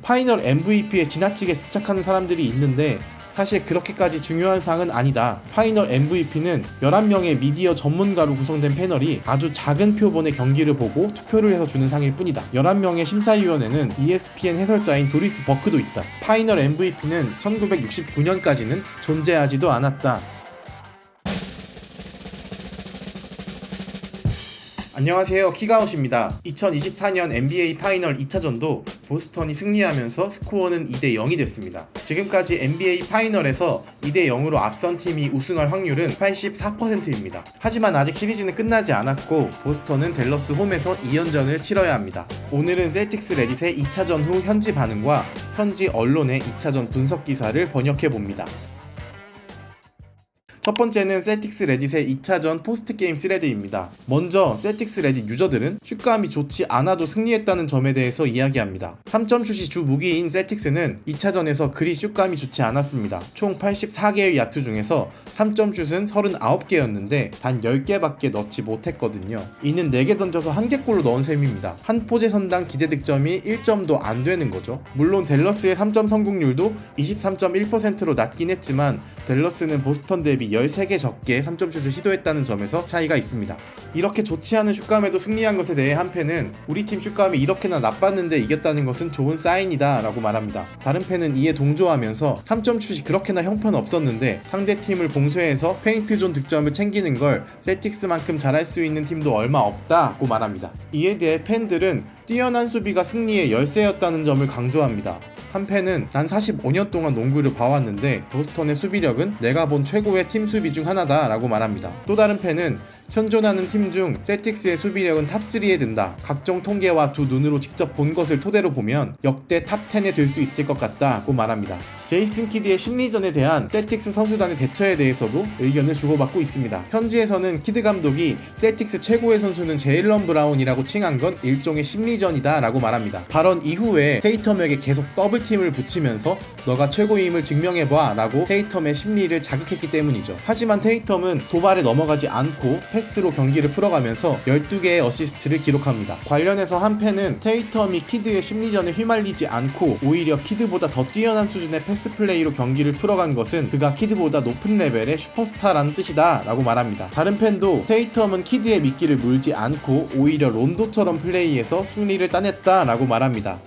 파이널 MVP에 지나치게 집착하는 사람들이 있는데 사실 그렇게까지 중요한 상은 아니다. 파이널 MVP는 11명의 미디어 전문가로 구성된 패널이 아주 작은 표본의 경기를 보고 투표를 해서 주는 상일 뿐이다. 11명의 심사위원회는 ESPN 해설자인 도리스 버크도 있다. 파이널 MVP는 1969년까지는 존재하지도 않았다. 안녕하세요, 키가웃입니다. 2024년 NBA 파이널 2차전도 보스턴이 승리하면서 스코어는 2대0이 됐습니다. 지금까지 NBA 파이널에서 2대0으로 앞선 팀이 우승할 확률은 84%입니다. 하지만 아직 시리즈는 끝나지 않았고 보스턴은 댈러스 홈에서 2연전을 치러야 합니다. 오늘은 셀틱스 레딧의 2차전 후 현지 반응과 현지 언론의 2차전 분석 기사를 번역해봅니다. 첫 번째는 셀틱스 레딧의 2차전 포스트게임 스레드입니다. 먼저 셀틱스 레딧 유저들은 슛감이 좋지 않아도 승리했다는 점에 대해서 이야기합니다. 3점 슛이 주 무기인 셀틱스는 2차전에서 그리 슛감이 좋지 않았습니다. 총 84개의 야투 중에서 3점 슛은 39개였는데 단 10개밖에 넣지 못했거든요. 이는 4개 던져서 1개골로 넣은 셈입니다. 한 포제선당 기대 득점이 1점도 안 되는 거죠. 물론 댈러스의 3점 성공률도 23.1%로 낮긴 했지만 댈러스는 보스턴 대비 13개 적게 3점슛을 시도했다는 점에서 차이가 있습니다. 이렇게 좋지 않은 슛감에도 승리한 것에 대해 한 팬은 우리 팀 슛감이 이렇게나 나빴는데 이겼다는 것은 좋은 사인이다 라고 말합니다. 다른 팬은 이에 동조하면서 3점슛이 그렇게나 형편없었는데 상대팀을 봉쇄해서 페인트존 득점을 챙기는 걸 셀틱스만큼 잘할 수 있는 팀도 얼마 없다고 말합니다. 이에 대해 팬들은 뛰어난 수비가 승리의 열쇠였다는 점을 강조합니다. 한 팬은 난 45년 동안 농구를 봐왔는데 보스턴의 수비력은 내가 본 최고의 팀 수비 중 하나다 라고 말합니다. 또 다른 팬은 현존하는 팀 중 셀틱스의 수비력은 탑3에 든다. 각종 통계와 두 눈으로 직접 본 것을 토대로 보면 역대 탑10에 들 수 있을 것 같다고 말합니다. 제이슨 키드의 심리전에 대한 셀틱스 선수단의 대처에 대해서도 의견을 주고받고 있습니다. 현지에서는 키드 감독이 셀틱스 최고의 선수는 제일런 브라운이라고 칭한 건 일종의 심리전이다 라고 말합니다. 발언 이후에 테이텀에게 계속 더블팀을 붙이면서 너가 최고임을 증명해봐 라고 테이텀의 심리를 자극했기 때문이죠. 하지만 테이텀은 도발에 넘어가지 않고 패스로 경기를 풀어가면서 12개의 어시스트를 기록합니다. 관련해서 한 팬은 테이텀이 키드의 심리전에 휘말리지 않고 오히려 키드보다 더 뛰어난 수준의 패스 플레이로 경기를 풀어간 것은 그가 키드보다 높은 레벨의 슈퍼스타라는 뜻이다 라고 말합니다. 다른 팬도 테이텀은 키드의 미끼를 물지 않고 오히려 론도처럼 플레이해서 승리를 따냈다 라고 말합니다.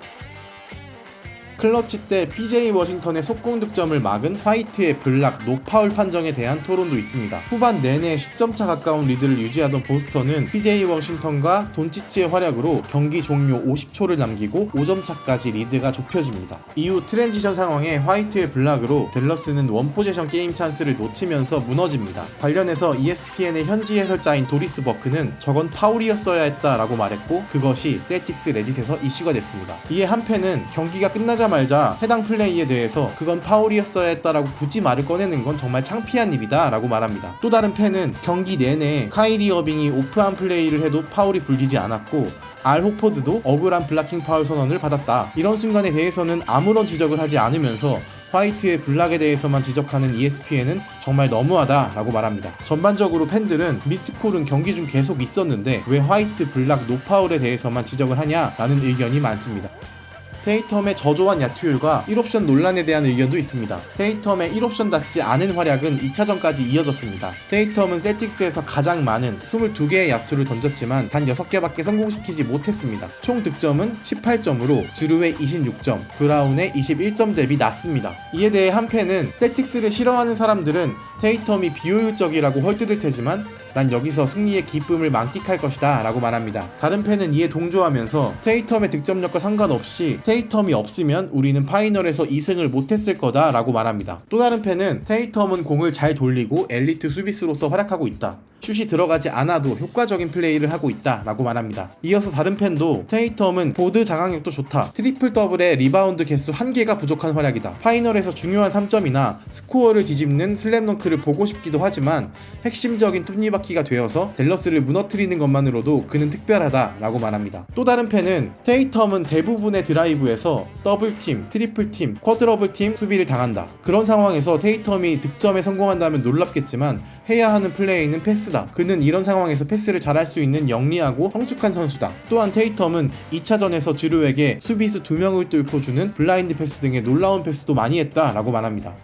클러치 때 PJ 워싱턴의 속공 득점을 막은 화이트의 블락 노파울 판정에 대한 토론도 있습니다. 후반 내내 10점차 가까운 리드를 유지하던 보스턴은 PJ 워싱턴과 돈치치의 활약으로 경기 종료 50초를 남기고 5점차까지 리드가 좁혀집니다. 이후 트랜지션 상황에 화이트의 블락으로 댈러스는 원포제션 게임 찬스를 놓치면서 무너집니다. 관련해서 ESPN의 현지 해설자인 도리스 버크는 저건 파울이었어야 했다라고 말했고 그것이 셀틱스 레딧에서 이슈가 됐습니다. 이에 한 팬은 경기가 끝나자 말자 해당 플레이에 대해서 그건 파울이었어야 했다라고 굳이 말을 꺼내는 건 정말 창피한 일이다 라고 말합니다. 또 다른 팬은 경기 내내 카이리 어빙이 오프한 플레이를 해도 파울이 불리지 않았고 알 호포드도 억울한 블락킹 파울 선언을 받았다. 이런 순간에 대해서는 아무런 지적을 하지 않으면서 화이트의 블락에 대해서만 지적하는 ESPN은 정말 너무하다 라고 말합니다. 전반적으로 팬들은 미스콜은 경기 중 계속 있었는데 왜 화이트 블락 노파울에 대해서만 지적을 하냐 라는 의견이 많습니다. 테이텀의 저조한 야투율과 1옵션 논란에 대한 의견도 있습니다. 테이텀의 1옵션답지 않은 활약은 2차전까지 이어졌습니다. 테이텀은 셀틱스에서 가장 많은 22개의 야투를 던졌지만 단 6개밖에 성공시키지 못했습니다. 총 득점은 18점으로 주루의 26점, 브라운의 21점 대비 낮습니다. 이에 대해 한 팬은 셀틱스를 싫어하는 사람들은 테이텀이 비효율적이라고 헐뜯을 테지만 난 여기서 승리의 기쁨을 만끽할 것이다 라고 말합니다. 다른 팬은 이에 동조하면서 테이텀의 득점력과 상관없이 테이텀이 없으면 우리는 파이널에서 2승을 못했을 거다 라고 말합니다. 또 다른 팬은 테이텀은 공을 잘 돌리고 엘리트 수비수로서 활약하고 있다. 슛이 들어가지 않아도 효과적인 플레이를 하고 있다 라고 말합니다. 이어서 다른 팬도 테이텀은 보드 장악력도 좋다. 트리플 더블에 리바운드 개수 1개가 부족한 활약이다. 파이널에서 중요한 3점이나 스코어를 뒤집는 슬램덩크를 보고 싶기도 하지만 핵심적인 톱니바퀴 홈런키가 되어서 댈러스를 무너뜨리는 것만으로도 그는 특별하다라고 말합니다. 또 다른 팬은 테이텀은 대부분의 드라이브에서 더블팀, 트리플팀, 쿼드러블팀 수비를 당한다. 그런 상황에서 테이텀이 득점에 성공한다면 놀랍겠지만 해야 하는 플레이는 패스다. 그는 이런 상황에서 패스를 잘할 수 있는 영리하고 성숙한 선수다. 또한 테이텀은 2차전에서 주루에게 수비수 2명을 뚫고 주는 블라인드 패스 등의 놀라운 패스도 많이 했다라고 말합니다.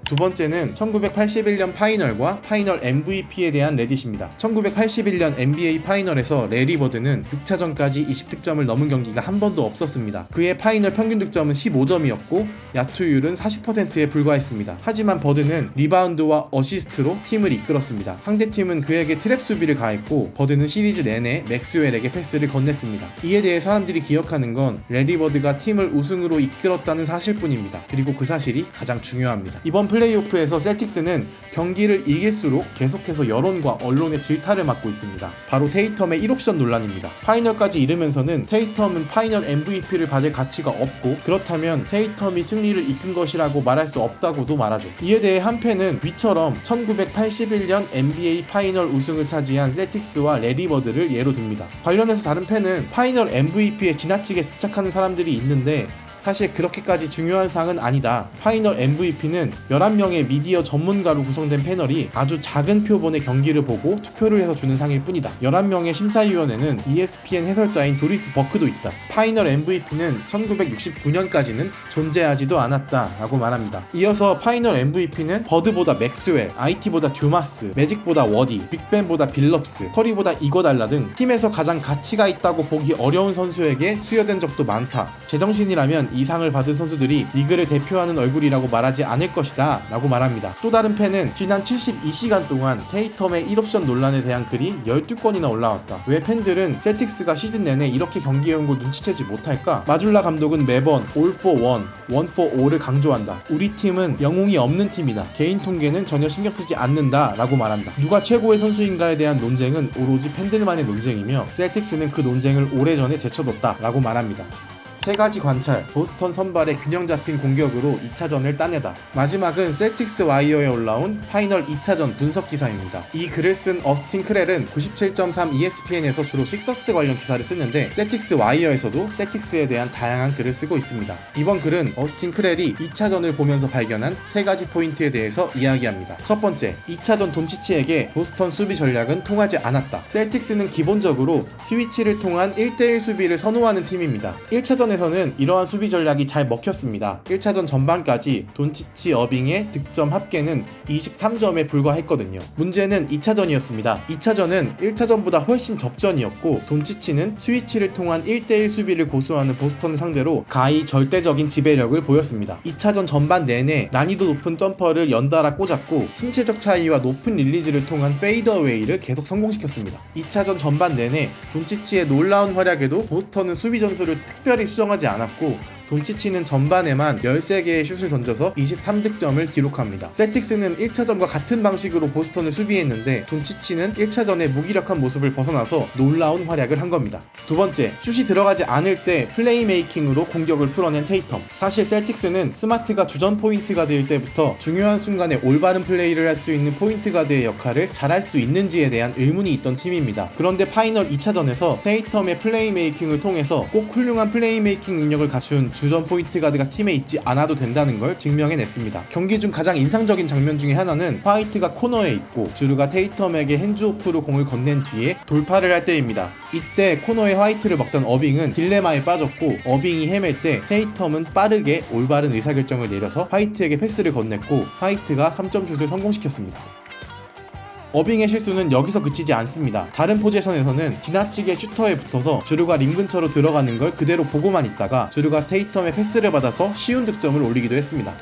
두 번째는 1981년 파이널과 파이널 MVP에 대한 레딧입니다. 1981년 NBA 파이널에서 레리 버드는 6차전까지 20득점을 넘은 경기가 한 번도 없었습니다. 그의 파이널 평균 득점은 15점이었고 야투율은 40%에 불과했습니다. 하지만 버드는 리바운드와 어시스트로 팀을 이끌었습니다. 상대팀은 그에게 트랩 수비를 가했고 버드는 시리즈 내내 맥스웰에게 패스를 건넸습니다. 이에 대해 사람들이 기억하는 건 레리 버드가 팀을 우승으로 이끌었다는 사실뿐입니다. 그리고 그 사실이 가장 중요합니다. 이번 플레이오프에서 셀틱스는 경기를 이길수록 계속해서 여론과 언론의 질타를 받고 있습니다. 바로 테이텀의 1옵션 논란입니다. 파이널까지 이르면서는 테이텀은 파이널 MVP를 받을 가치가 없고 그렇다면 테이텀이 승리를 이끈 것이라고 말할 수 없다고도 말하죠. 이에 대해 한 팬은 위처럼 1981년 NBA 파이널 우승을 차지한 셀틱스와 레리 버드를 예로 듭니다. 관련해서 다른 팬은 파이널 MVP에 지나치게 집착하는 사람들이 있는데 사실 그렇게까지 중요한 사항은 아니다. 파이널 MVP는 11명의 미디어 전문가로 구성된 패널이 아주 작은 표본의 경기를 보고 투표를 해서 주는 상일 뿐이다. 11명의 심사위원회는 ESPN 해설자인 도리스 버크도 있다. 파이널 MVP는 1969년까지는 존재하지도 않았다 라고 말합니다. 이어서 파이널 MVP는 버드보다 맥스웰, IT보다 듀마스, 매직보다 워디, 빅벤보다 빌럽스, 커리보다 이거달라 등 팀에서 가장 가치가 있다고 보기 어려운 선수에게 수여된 적도 많다. 제정신이라면 이 상을 받은 선수들이 리그를 대표하는 얼굴이라고 말하지 않을 것이다 라고 말합니다. 또 다른 팬은 지난 72시간 동안 테이텀의 1옵션 논란에 대한 글이 12건이나 올라왔다. 왜 팬들은 셀틱스가 시즌 내내 이렇게 경기해온 걸 눈치채지 못할까? 마줄라 감독은 매번 all for one, one for all을 강조한다. 우리 팀은 영웅이 없는 팀이다. 개인 통계는 전혀 신경 쓰지 않는다 라고 말한다. 누가 최고의 선수인가에 대한 논쟁은 오로지 팬들만의 논쟁이며 셀틱스는 그 논쟁을 오래전에 제쳐뒀다 라고 말합니다. 세 가지 관찰, 보스턴 선발의 균형 잡힌 공격으로 2차전을 따내다. 마지막은 셀틱스 와이어에 올라온 파이널 2차전 분석 기사입니다. 이 글을 쓴 어스틴 크렐은 97.3 ESPN에서 주로 식서스 관련 기사를 쓰는데 셀틱스 와이어에서도 셀틱스에 대한 다양한 글을 쓰고 있습니다. 이번 글은 어스틴 크렐이 2차전을 보면서 발견한 세 가지 포인트에 대해서 이야기합니다. 첫 번째, 2차전 돈치치에게 보스턴 수비 전략은 통하지 않았다. 셀틱스는 기본적으로 스위치를 통한 1대1 수비를 선호하는 팀입니다. 1차전에서는 이러한 수비 전략이 잘 먹혔습니다. 1차전 전반까지 돈치치 어빙의 득점 합계는 23점에 불과했거든요. 문제는 2차전이었습니다. 2차전은 1차전보다 훨씬 접전이었고 돈치치는 스위치를 통한 1대1 수비를 고수하는 보스턴을 상대로 가히 절대적인 지배력을 보였습니다. 2차전 전반 내내 난이도 높은 점퍼를 연달아 꽂았고 신체적 차이와 높은 릴리즈를 통한 페이더웨이를 계속 성공시켰습니다. 2차전 전반 내내 돈치치의 놀라운 활약에도 보스턴은 수비 전술을 특별히 수정하지 않았고 돈치치는 전반에만 13개의 슛을 던져서 23득점을 기록합니다. 셀틱스는 1차전과 같은 방식으로 보스턴을 수비했는데 돈치치는 1차전의 무기력한 모습을 벗어나서 놀라운 활약을 한 겁니다. 두 번째, 슛이 들어가지 않을 때 플레이메이킹으로 공격을 풀어낸 테이텀. 사실 셀틱스는 스마트가 주전 포인트 가드일 때부터 중요한 순간에 올바른 플레이를 할 수 있는 포인트 가드의 역할을 잘할 수 있는지에 대한 의문이 있던 팀입니다. 그런데 파이널 2차전에서 테이텀의 플레이메이킹을 통해서 꼭 훌륭한 플레이메이킹 능력을 갖춘 주전 포인트 가드가 팀에 있지 않아도 된다는 걸 증명해냈습니다. 경기 중 가장 인상적인 장면 중에 하나는 화이트가 코너에 있고 주루가 테이텀에게 핸즈오프로 공을 건넨 뒤에 돌파를 할 때입니다. 이때 코너에 화이트를 먹던 어빙은 딜레마에 빠졌고 어빙이 헤맬 때 테이텀은 빠르게 올바른 의사결정을 내려서 화이트에게 패스를 건넸고 화이트가 3점 슛을 성공시켰습니다. 어빙의 실수는 여기서 그치지 않습니다. 다른 포지션에서는 지나치게 슈터에 붙어서 주루가 림 근처로 들어가는 걸 그대로 보고만 있다가 주루가 테이텀의 패스를 받아서 쉬운 득점을 올리기도 했습니다.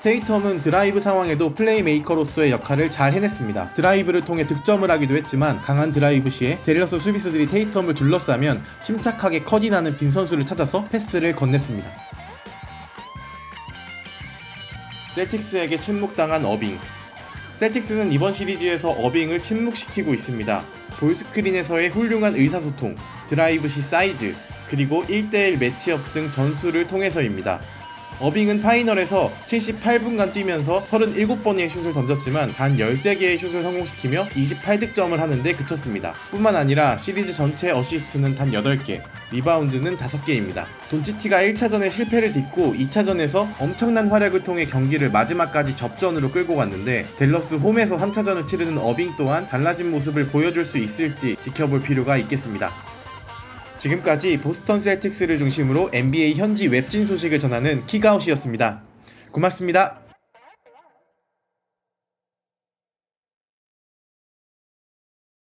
테이텀은 드라이브 상황에도 플레이메이커로서의 역할을 잘 해냈습니다. 드라이브를 통해 득점을 하기도 했지만 강한 드라이브 시에 댈러스 수비수들이 테이텀을 둘러싸면 침착하게 컷인하는 빈 선수를 찾아서 패스를 건넸습니다. 셀틱스에게 침묵당한 어빙. 셀틱스는 이번 시리즈에서 어빙을 침묵시키고 있습니다. 볼스크린에서의 훌륭한 의사소통, 드라이브 시 사이즈, 그리고 1대1 매치업 등 전술을 통해서입니다. 어빙은 파이널에서 78분간 뛰면서 37번의 슛을 던졌지만 단 13개의 슛을 성공시키며 28득점을 하는데 그쳤습니다. 뿐만 아니라 시리즈 전체 어시스트는 단 8개, 리바운드는 5개입니다. 돈치치가 1차전에 실패를 딛고 2차전에서 엄청난 활약을 통해 경기를 마지막까지 접전으로 끌고 갔는데 댈러스 홈에서 3차전을 치르는 어빙 또한 달라진 모습을 보여줄 수 있을지 지켜볼 필요가 있겠습니다. 지금까지 보스턴 셀틱스를 중심으로 NBA 현지 웹진 소식을 전하는 킥아웃이었습니다. 고맙습니다.